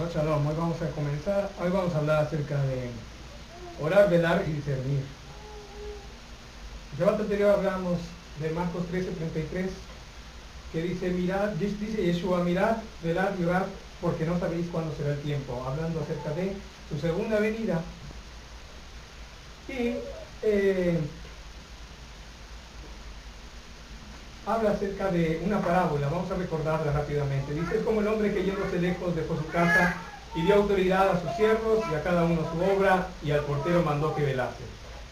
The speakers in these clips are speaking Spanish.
Shabbat Shalom. Hoy vamos a comenzar, hoy vamos a hablar acerca de orar, velar y discernir. El Shabbat anterior hablamos de Marcos 13:33, que dice, mirad, dice Yeshua, mirad, velad y orad, porque no sabéis cuándo será el tiempo, hablando acerca de su segunda venida. Y habla acerca de una parábola, vamos a recordarla rápidamente. Dice, es como el hombre que yéndose lejos dejó su casa y dio autoridad a sus siervos y a cada uno su obra, y al portero mandó que velase.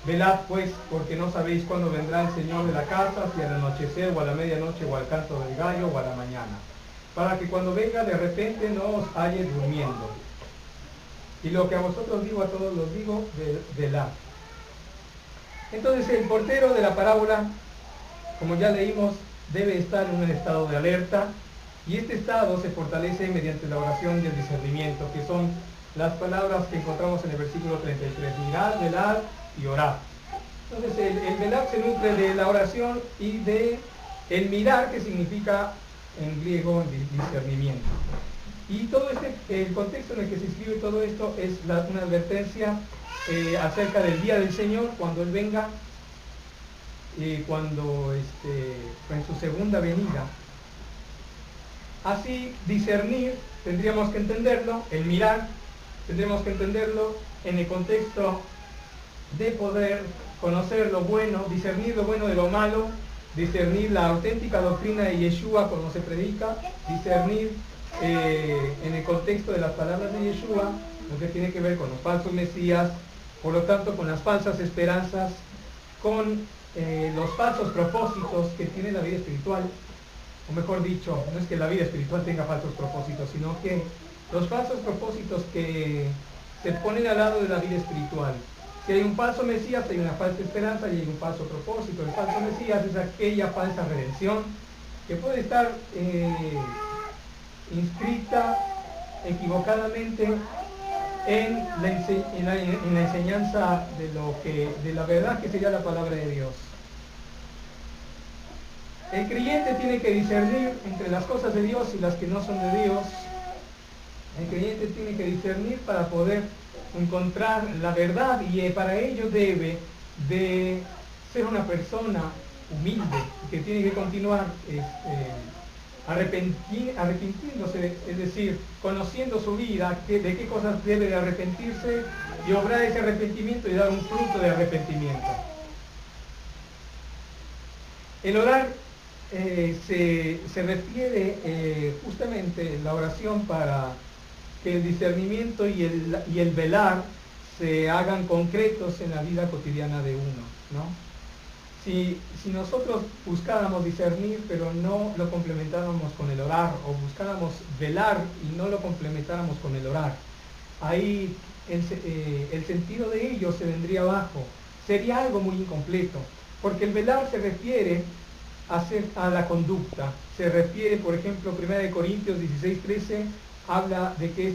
Velad pues, porque no sabéis cuándo vendrá el Señor de la casa, si al anochecer o a la medianoche o al canto del gallo o a la mañana, para que cuando venga de repente no os halle durmiendo. Y lo que a vosotros digo, a todos los digo, velad. Entonces el portero de la parábola, como ya leímos, debe estar en un estado de alerta, y este estado se fortalece mediante la oración y el discernimiento, que son las palabras que encontramos en el versículo 33, mirad, velad y orad. Entonces el velad se nutre de la oración y de el mirar, que significa en griego discernimiento. Y todo el contexto en el que se escribe todo esto es una advertencia acerca del día del Señor, cuando Él venga, cuando en su segunda venida. Así, discernir, tendríamos que entenderlo, el mirar, tendríamos que entenderlo en el contexto de poder conocer lo bueno, discernir lo bueno de lo malo, discernir la auténtica doctrina de Yeshua cuando se predica, discernir en el contexto de las palabras de Yeshua, lo que tiene que ver con los falsos mesías, por lo tanto con las falsas esperanzas, con los falsos propósitos que tiene la vida espiritual, o mejor dicho, no es que la vida espiritual tenga falsos propósitos, sino que los falsos propósitos que se ponen al lado de la vida espiritual. Si hay un falso Mesías, hay una falsa esperanza y hay un falso propósito. El falso Mesías es aquella falsa redención que puede estar inscrita equivocadamente en la enseñanza de la verdad que sería la palabra de Dios. El creyente tiene que discernir entre las cosas de Dios y las que no son de Dios. El creyente tiene que discernir para poder encontrar la verdad, y para ello debe de ser una persona humilde, que tiene que continuar arrepintiéndose, es decir, conociendo su vida, de qué cosas debe de arrepentirse, y obrar ese arrepentimiento y dar un fruto de arrepentimiento. El orar se refiere justamente la oración para que el discernimiento y el velar se hagan concretos en la vida cotidiana de uno, ¿no? Si nosotros buscáramos discernir pero no lo complementáramos con el orar, o buscáramos velar y no lo complementáramos con el orar, ahí el sentido de ello se vendría abajo, sería algo muy incompleto, porque el velar se refiere a la conducta, se refiere, por ejemplo, 1 Corintios 16:13, habla de que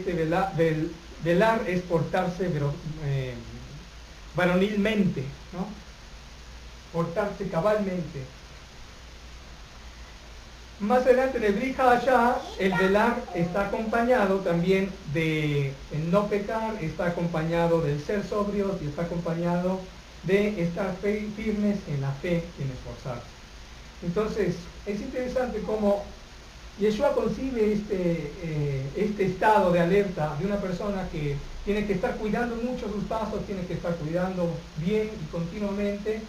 velar es portarse varonilmente, ¿no? Portarse cabalmente. Más adelante en el Brit Hadashah, el velar está acompañado también de el no pecar, está acompañado del ser sobrios y está acompañado de estar firmes en la fe y en esforzarse. Entonces, es interesante cómo Yeshua concibe este estado de alerta de una persona que tiene que estar cuidando mucho sus pasos, tiene que estar cuidando bien y continuamente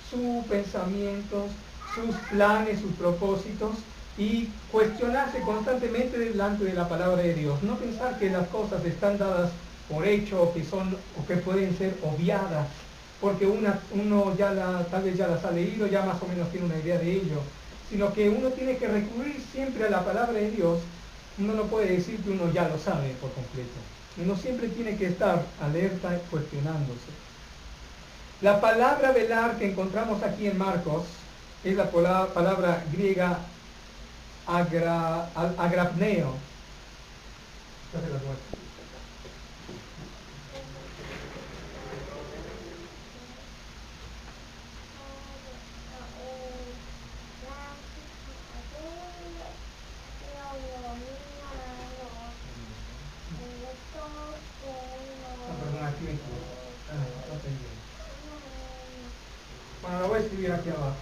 sus pensamientos, sus planes, sus propósitos, y cuestionarse constantemente delante de la palabra de Dios. No pensar que las cosas están dadas por hecho, o que pueden ser obviadas, porque uno tal vez ya las ha leído, ya más o menos tiene una idea de ello, sino que uno tiene que recurrir siempre a la palabra de Dios. Uno no puede decir que uno ya lo sabe por completo. Uno siempre tiene que estar alerta, cuestionándose. La palabra velar que encontramos aquí en Marcos es la palabra griega agrapneo. aquí abajo.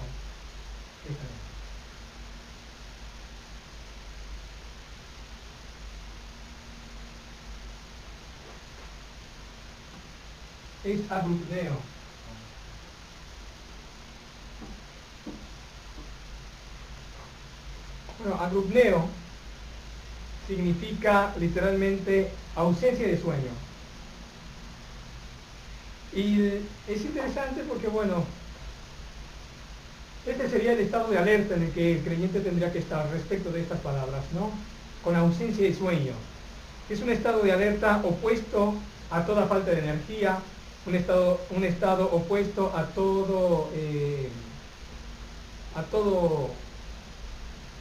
Es agrupneo. Bueno, agrupneo significa literalmente ausencia de sueño. Y es interesante porque, bueno, este sería el estado de alerta en el que el creyente tendría que estar respecto de estas palabras, ¿no? Con ausencia de sueño. Es un estado de alerta opuesto a toda falta de energía, un estado opuesto a todo,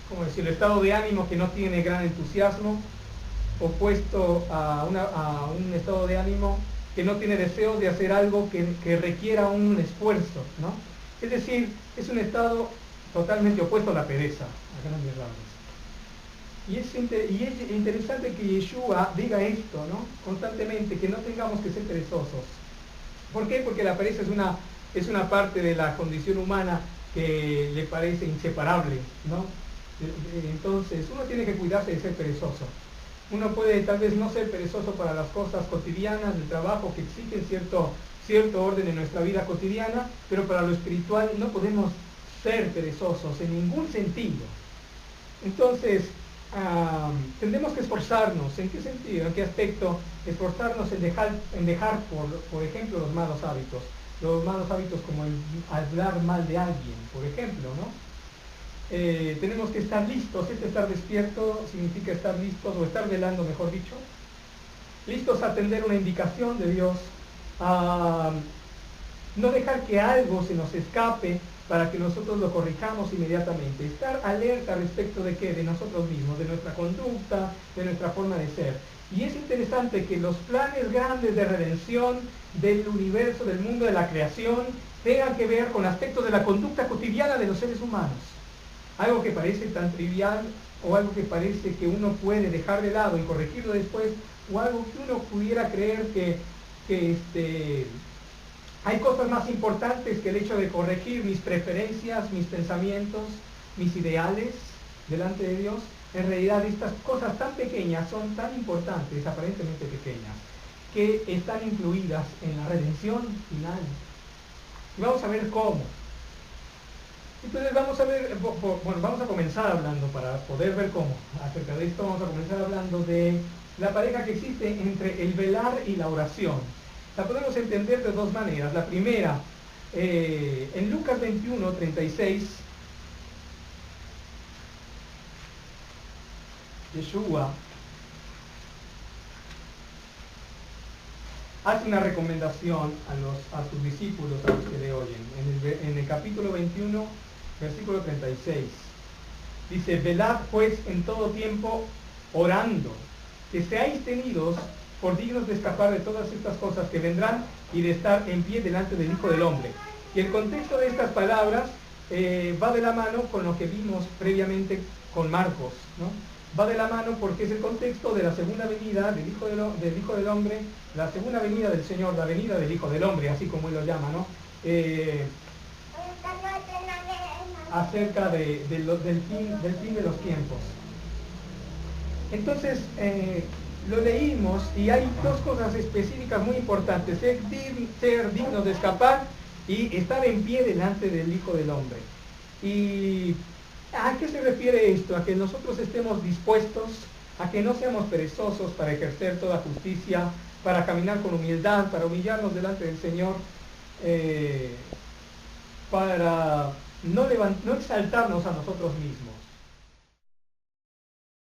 ¿cómo decirlo?, estado de ánimo que no tiene gran entusiasmo, opuesto a un estado de ánimo que no tiene deseo de hacer algo que requiera un esfuerzo, ¿no? Es decir, es un estado totalmente opuesto a la pereza, a grandes rasgos. Y es interesante que Yeshua diga esto, ¿no? Constantemente, que no tengamos que ser perezosos. ¿Por qué? Porque la pereza es una parte de la condición humana que le parece inseparable, ¿no? Entonces, uno tiene que cuidarse de ser perezoso. Uno puede tal vez no ser perezoso para las cosas cotidianas del trabajo que exigen cierto orden en nuestra vida cotidiana, pero para lo espiritual no podemos ser perezosos en ningún sentido. Entonces, tendremos que esforzarnos. ¿En qué sentido? ¿En qué aspecto? Esforzarnos en dejar por ejemplo, los malos hábitos. Los malos hábitos como el hablar mal de alguien, por ejemplo, ¿no? Tenemos que estar listos. Estar despierto significa estar listos, o estar velando, mejor dicho. Listos a atender una indicación de Dios. No dejar que algo se nos escape para que nosotros lo corrijamos inmediatamente. Estar alerta respecto de qué, de nosotros mismos, de nuestra conducta, de nuestra forma de ser. Y es interesante que los planes grandes de redención del universo, del mundo, de la creación, tengan que ver con aspectos de la conducta cotidiana de los seres humanos. Algo que parece tan trivial, o algo que parece que uno puede dejar de lado y corregirlo después, o algo que uno pudiera creer que hay cosas más importantes que el hecho de corregir mis preferencias, mis pensamientos, mis ideales delante de Dios. En realidad estas cosas tan pequeñas son tan importantes, aparentemente pequeñas, que están incluidas en la redención final. Y vamos a ver cómo. Entonces vamos a comenzar hablando, para poder ver cómo. Acerca de esto vamos a comenzar hablando de la pareja que existe entre el velar y la oración. La podemos entender de dos maneras. La primera, en Lucas 21, 36, Yeshua hace una recomendación a sus discípulos, a los que le oyen. En el capítulo 21, versículo 36, dice: velad pues en todo tiempo orando, que seáis tenidos por dignos de escapar de todas estas cosas que vendrán y de estar en pie delante del Hijo del Hombre. Y el contexto de estas palabras va de la mano con lo que vimos previamente con Marcos, ¿no? Va de la mano porque es el contexto de la segunda venida del Hijo del Hombre, la segunda venida del Señor, la venida del Hijo del Hombre, así como él lo llama, ¿no? Acerca del fin de los tiempos. Entonces, lo leímos y hay dos cosas específicas muy importantes: ser dignos de escapar y estar en pie delante del Hijo del Hombre. ¿Y a qué se refiere esto? A que nosotros estemos dispuestos, a que no seamos perezosos para ejercer toda justicia, para caminar con humildad, para humillarnos delante del Señor, para no exaltarnos a nosotros mismos.